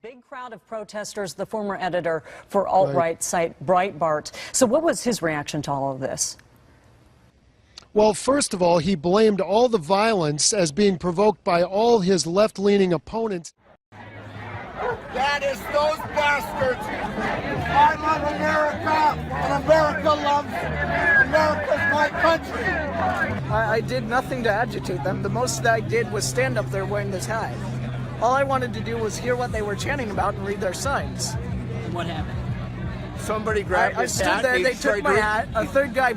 Big crowd of protesters, the former editor for alt-right site Breitbart. So what was his reaction to all of this? Well, first of all, he blamed all the violence as being provoked by all his left-leaning opponents. That is those bastards. I love America, and America loves America's my country. I did nothing to agitate them. The most that I did was stand up there wearing this hat. All I wanted to do was hear what they were chanting about and read their signs. What happened? Somebody grabbed his hat. I stood there, they took my hat, a third guy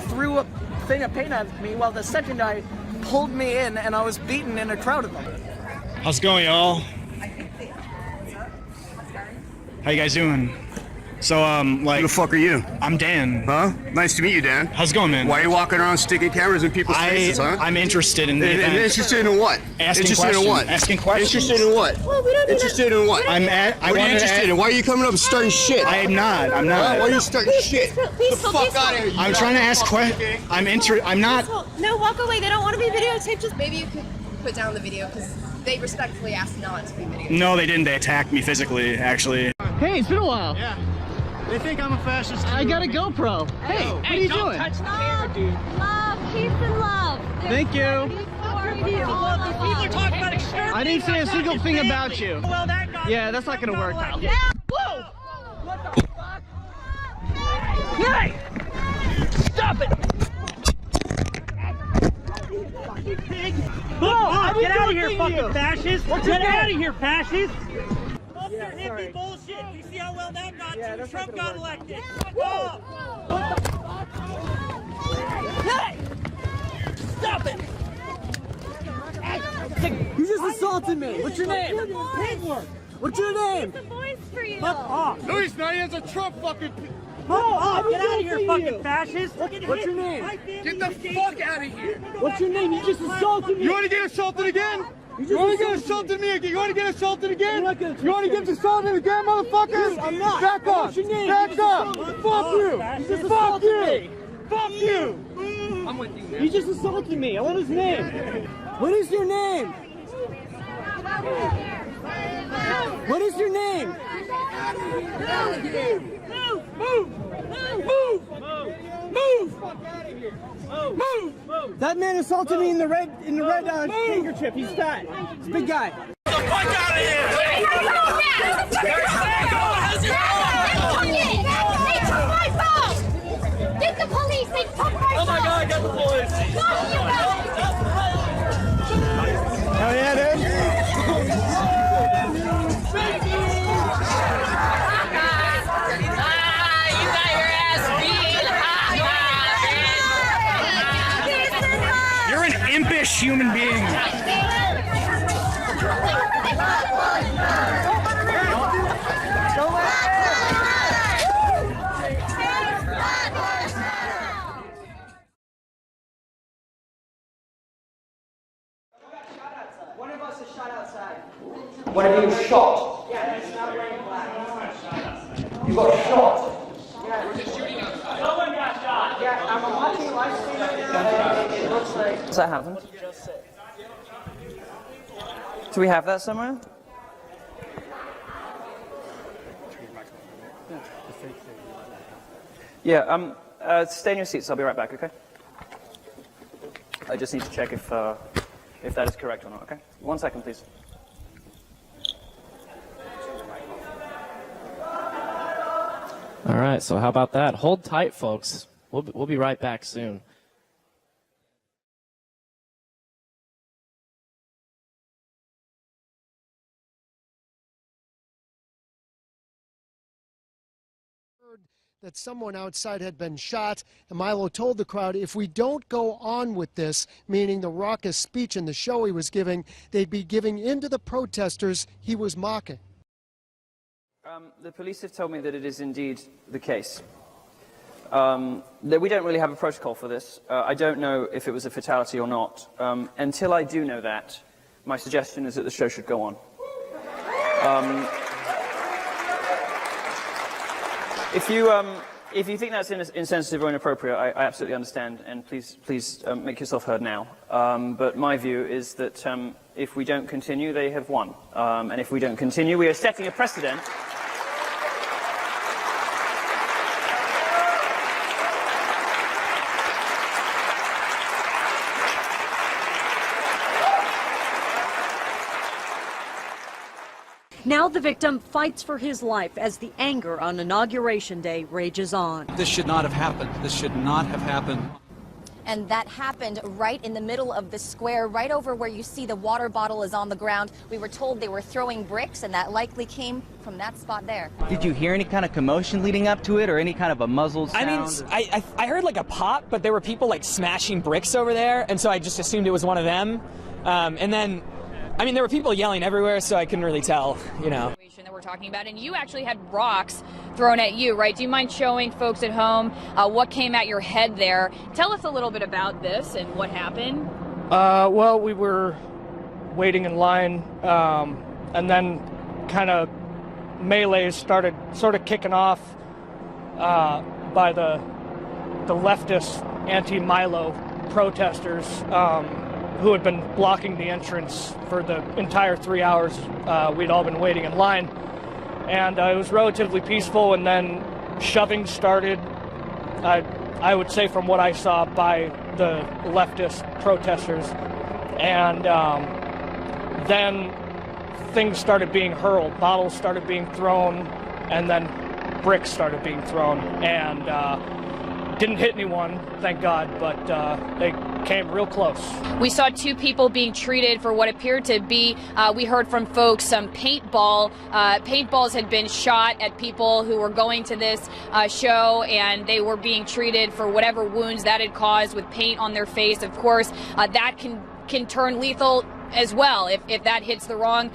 threw a thing of paint at me, while the second guy pulled me in, and I was beaten in a crowd of them. How's it going, y'all? How you guys doing? So, Who the fuck are you? I'm Dan. Huh? Nice to meet you, Dan. How's it going, man? Why are you walking around sticking cameras in people's faces, huh? I'm interested in the event. Interested in what? Asking interested questions. in what? Asking questions. Interested in what? Well, we don't interested in what? What are you interested in? Why are you coming up and starting shit? I'm not. Why are you starting shit? Please, the fuck out of here. I'm trying to ask questions. I'm not. No, walk away. They don't want to be videotaped. Just maybe you could put down the video because they respectfully asked not to be videotaped. No, they didn't. They attacked me physically, actually. Hey, it's been a while. Yeah. They think I'm a fascist. I got a GoPro. Hey, what are you doing? Touch the camera, dude. Love, peace and love. Thank you. People are talking about exterminating. I didn't say a single thing family. about you. Well, that guy. Yeah, that's not gonna work out. Yeah. Whoa! What the fuck? Hey! Stop it! Pig! Get out of here, fucking fascist! Get out of here, fascist! Stop your hippie bullshit! You see how well that got you? Trump got elected! Fuck off! Hey! Stop it! You just assaulted me. What's your name? What's your name? It's a voice for you. Fuck off! No, he's not. He has a Trump fucking... Fuck off! Get out of here, fucking fascist! What's your name? Get the fuck out of here. What's your name? You just assaulted me. You want to get assaulted again? You want to get assaulted me again? You want to get assaulted again? You want to get assaulted again, motherfucker? I'm not. Back up. What's your name? Back up. Fuck you. Fuck you. Fuck you. I'm with you, man. You just assaulted me. I want his name. What is your name? What is your name? Move! That man assaulted me in the red handkerchief. He's fat. He's a big guy. Get the fuck out of here! They took my phone! Get the police! They took my phone! Oh my god, get the police! Hell yeah, dude. You're an impish human being. One of us is shot outside. One of you shot. Yeah, he's not wearing black. You got shot. Someone got shot! Yeah, I'm watching live stream right now. It looks like... Has that happened? Do we have that somewhere? Yeah, stay in your seats. I'll be right back, okay? I just need to check if that is correct or not, okay? 1 second, please. All right, so how about that? Hold tight, folks. We'll be right back soon. That someone outside had been shot, and Milo told the crowd if we don't go on with this, meaning the raucous speech and the show he was giving, they'd be giving in to the protesters he was mocking. The police have told me that it is indeed the case. That we don't really have a protocol for this. I don't know if it was a fatality or not. Until I do know that, my suggestion is that the show should go on. If If you think that's insensitive or inappropriate, I absolutely understand, and please make yourself heard now. But my view is that if we don't continue, they have won. And if we don't continue, we are setting a precedent. Now the victim fights for his life as the anger on Inauguration Day rages on. This should not have happened. This should not have happened. And that happened right in the middle of the square, right over where you see the water bottle is on the ground. We were told they were throwing bricks, and that likely came from that spot there. Did you hear any kind of commotion leading up to it, or any kind of a muzzled sound? I mean, I heard like a pop, but there were people like smashing bricks over there, and so I just assumed it was one of them. And then, I mean, there were people yelling everywhere, so I couldn't really tell, you know. That we're talking about, and you actually had rocks thrown at you, right? Do you mind showing folks at home what came at your head there? Tell us a little bit about this and what happened. Well, we were waiting in line, and then kind of melees started sort of kicking off by the leftist anti-Milo protesters who had been blocking the entrance for the entire 3 hours we'd all been waiting in line. And it was relatively peaceful, and then shoving started, I would say from what I saw, by the leftist protesters. And then things started being hurled, bottles started being thrown, and then bricks started being thrown. And didn't hit anyone, thank God, but they came real close. We saw 2 people being treated for what appeared to be, we heard from folks, some paintball. Paintballs had been shot at people who were going to this show, and they were being treated for whatever wounds that had caused with paint on their face. Of course, that can turn lethal as well if that hits the wrong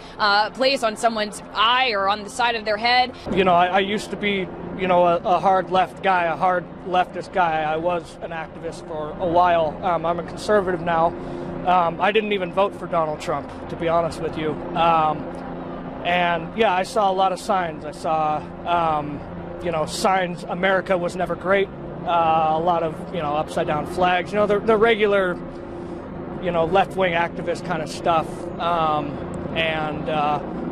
place on someone's eye or on the side of their head. You know, I used to be, you know, a hard left guy, a hard leftist guy. I was an activist for a while. I'm a conservative now. I didn't even vote for Donald Trump, to be honest with you. And yeah, I saw a lot of signs. I saw, you know, signs America was never great. A lot of, you know, upside down flags. You know, the regular, you know, left-wing activist kind of stuff.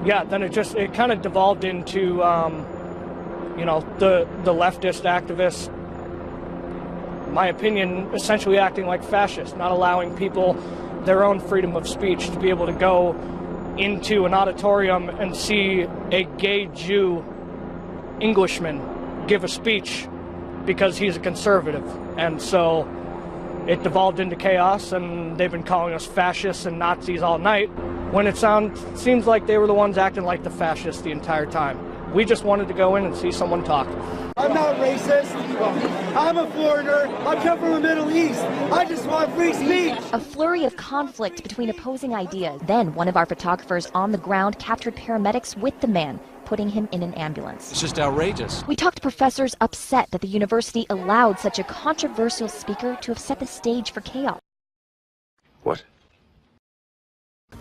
Yeah, then it kind of devolved into, you know, the leftist activists, in my opinion, essentially acting like fascists, not allowing people their own freedom of speech to be able to go into an auditorium and see a gay Jew Englishman give a speech because he's a conservative. And so it devolved into chaos, and they've been calling us fascists and Nazis all night, when it seems like they were the ones acting like the fascists the entire time. We just wanted to go in and see someone talk. I'm not racist. I'm a foreigner. I come from the Middle East. I just want free speech. A flurry of conflict between opposing ideas. Then one of our photographers on the ground captured paramedics with the man, putting him in an ambulance. It's just outrageous. We talked to professors upset that the university allowed such a controversial speaker to have set the stage for chaos. What?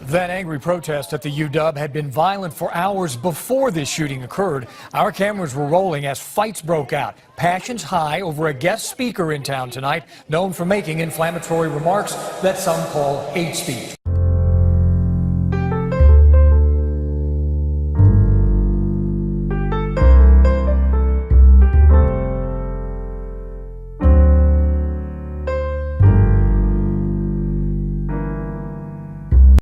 That angry protest at the UW had been violent for hours before this shooting occurred. Our cameras were rolling as fights broke out. Passions high over a guest speaker in town tonight, known for making inflammatory remarks that some call hate speech.